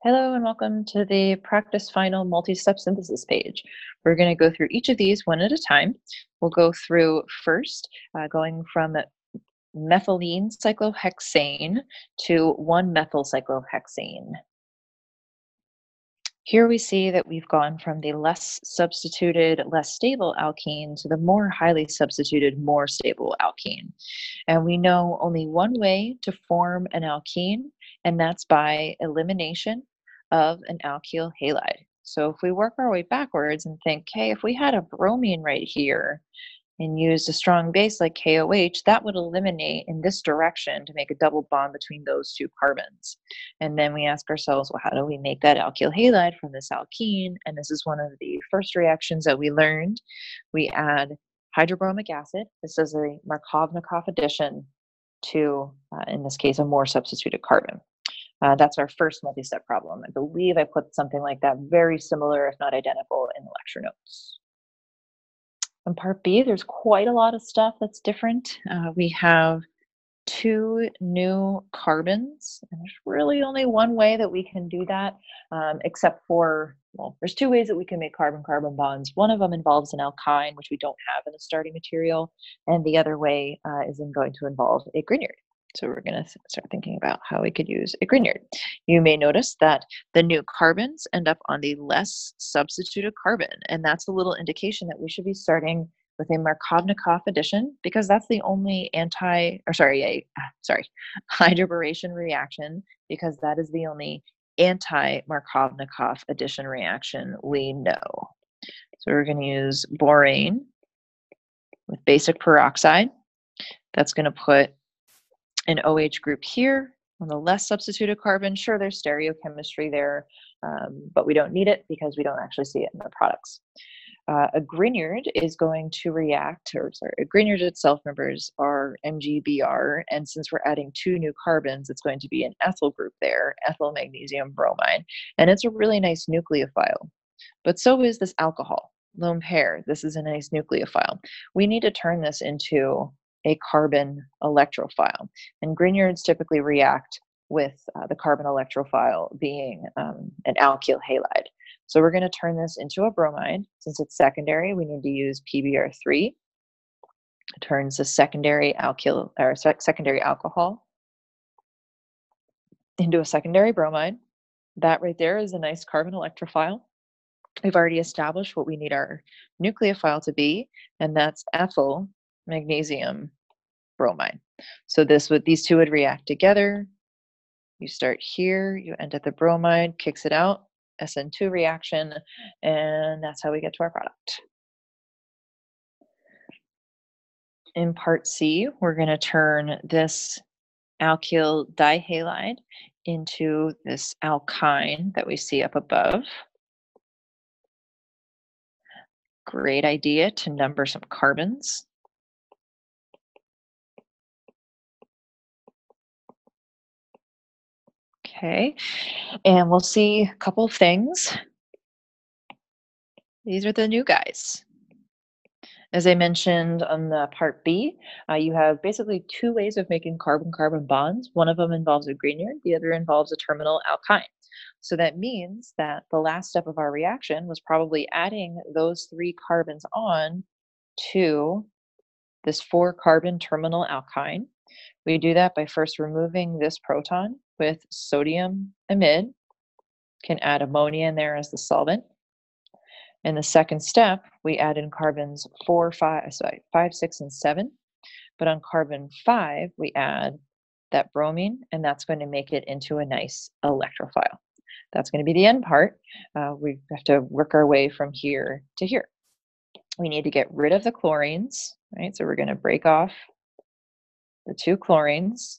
Hello and welcome to the practice final multi-step synthesis page. We're going to go through each of these one at a time. We'll go through first, going from methylene cyclohexane to 1-methyl cyclohexane. Here we see that we've gone from the less substituted, less stable alkene to the more highly substituted, more stable alkene. And we know only one way to form an alkene, and that's by elimination of an alkyl halide. So if we work our way backwards and think, hey, if we had a bromine right here and used a strong base like KOH, that would eliminate in this direction to make a double bond between those two carbons. And then we ask ourselves, well, how do we make that alkyl halide from this alkene? And this is one of the first reactions that we learned. We add hydrobromic acid. This is a Markovnikov addition to, in this case, a more substituted carbon. That's our first multi-step problem. I believe I put something like that very similar, if not identical, in the lecture notes. In part B, there's quite a lot of stuff that's different. We have 2 new carbons, and there's really only one way that we can do that, except for, well, there's 2 ways that we can make carbon-carbon bonds. One of them involves an alkyne, which we don't have in the starting material, and the other way is going to involve a Grignard. So we're going to start thinking about how we could use a Grignard. You may notice that the new carbons end up on the less substituted carbon, and that's a little indication that we should be starting with a Markovnikov addition, because that's the only hydroboration reaction, because that is the only anti-Markovnikov addition reaction we know. So we're going to use borane with basic peroxide. That's going to put an OH group here on the less substituted carbon. Sure, there's stereochemistry there, but we don't need it because we don't actually see it in the products. A Grignard is going to react, a Grignard itself, members, are MgBr, and since we're adding 2 new carbons, it's going to be an ethyl group there, ethyl magnesium bromide, and it's a really nice nucleophile. But so is this alcohol, lone pair. This is a nice nucleophile. We need to turn this into a carbon electrophile, and Grignards typically react with the carbon electrophile being an alkyl halide. So we're going to turn this into a bromide. Since it's secondary, we need to use PBr3. It turns the secondary alcohol into a secondary bromide. That right there is a nice carbon electrophile. We've already established what we need our nucleophile to be, and that's ethyl magnesium bromide. So these two would react together. You start here, you end at the bromide, kicks it out, SN2 reaction, and that's how we get to our product. In part C, we're going to turn this alkyl dihalide into this alkyne that we see up above. Great idea to number some carbons. Okay, and we'll see a couple of things. These are the new guys. As I mentioned on the part B, you have basically 2 ways of making carbon-carbon bonds. One of them involves a Grignard, the other involves a terminal alkyne. So that means that the last step of our reaction was probably adding those 3 carbons on to this 4-carbon terminal alkyne. We do that by first removing this proton with sodium amide. Can add ammonia in there as the solvent. In the second step, we add in carbons 5, 6, and 7. But on carbon 5, we add that bromine, and that's going to make it into a nice electrophile. That's going to be the end part. We have to work our way from here to here. We need to get rid of the chlorines, right? So we're going to break off the 2 chlorines,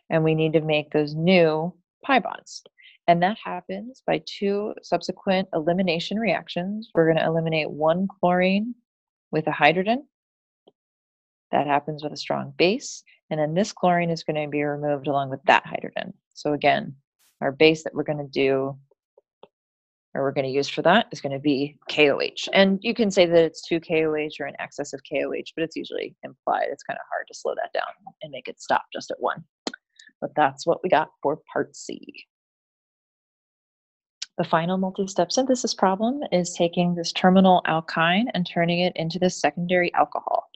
and we need to make those new pi bonds. And that happens by 2 subsequent elimination reactions. We're going to eliminate 1 chlorine with a hydrogen. That happens with a strong base. And then this chlorine is going to be removed along with that hydrogen. So again, our base that we're going to do, or we're going to use for that, is going to be KOH. And you can say that it's 2 KOH or in excess of KOH, but it's usually implied. It's kind of hard to slow that down and make it stop just at 1. But that's what we got for part C. The final multi-step synthesis problem is taking this terminal alkyne and turning it into this secondary alcohol.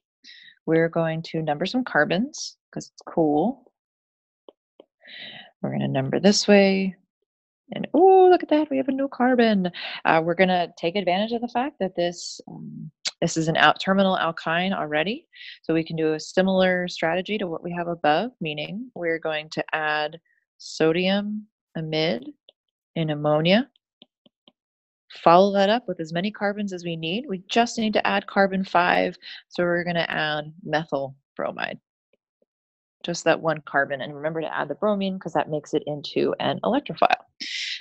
We're going to number some carbons because it's cool. We're going to number this way. And oh, look at that, we have a new carbon. We're going to take advantage of the fact that this is an terminal alkyne already. So we can do a similar strategy to what we have above, meaning we're going to add sodium amide in ammonia. Follow that up with as many carbons as we need. We just need to add carbon 5, so we're going to add methyl bromide. Just that one carbon, and remember to add the bromine because that makes it into an electrophile.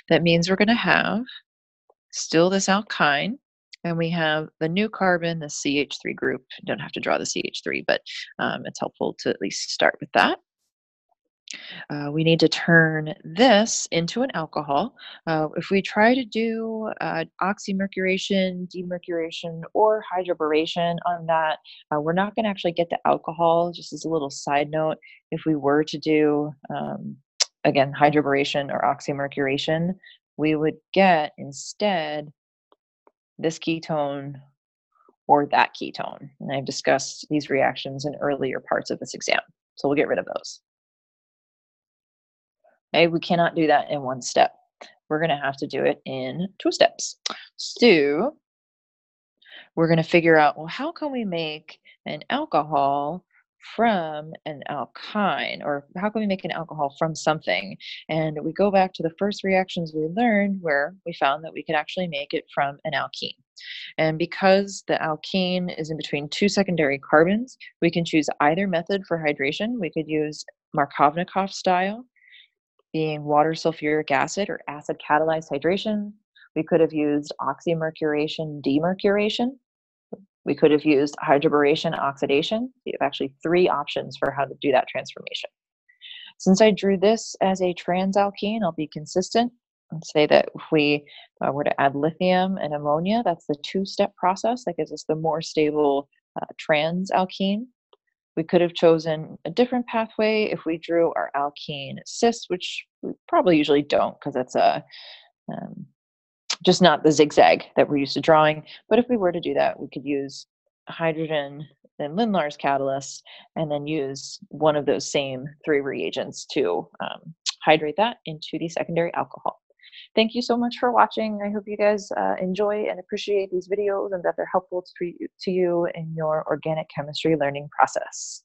That means we're going to have still this alkyne, and we have the new carbon, the CH3 group. You don't have to draw the CH3, but it's helpful to at least start with that. We need to turn this into an alcohol. If we try to do oxymercuration, demercuration, or hydroboration on that, we're not going to actually get the alcohol. Just as a little side note, if we were to do, again, hydroboration or oxymercuration, we would get instead this ketone or that ketone. And I've discussed these reactions in earlier parts of this exam. So we'll get rid of those. Okay, we cannot do that in one step. We're going to have to do it in 2 steps. So we're going to figure out, well, how can we make an alcohol from an alkyne, or how can we make an alcohol from something? And we go back to the first reactions we learned where we found that we could actually make it from an alkene. And because the alkene is in between 2 secondary carbons, we can choose either method for hydration. We could use Markovnikov style, being water sulfuric acid or acid catalyzed hydration. We could have used oxymercuration, demercuration. We could have used hydroboration, oxidation. You have actually 3 options for how to do that transformation. Since I drew this as a transalkene, I'll be consistent and say that if we were to add lithium and ammonia, that's the 2-step process that gives us the more stable transalkene. We could have chosen a different pathway if we drew our alkene cis, which we probably usually don't because it's just not the zigzag that we're used to drawing. But if we were to do that, we could use hydrogen and Lindlar's catalyst and then use one of those same 3 reagents to hydrate that into the secondary alcohol. Thank you so much for watching. I hope you guys enjoy and appreciate these videos and that they're helpful to you in your organic chemistry learning process.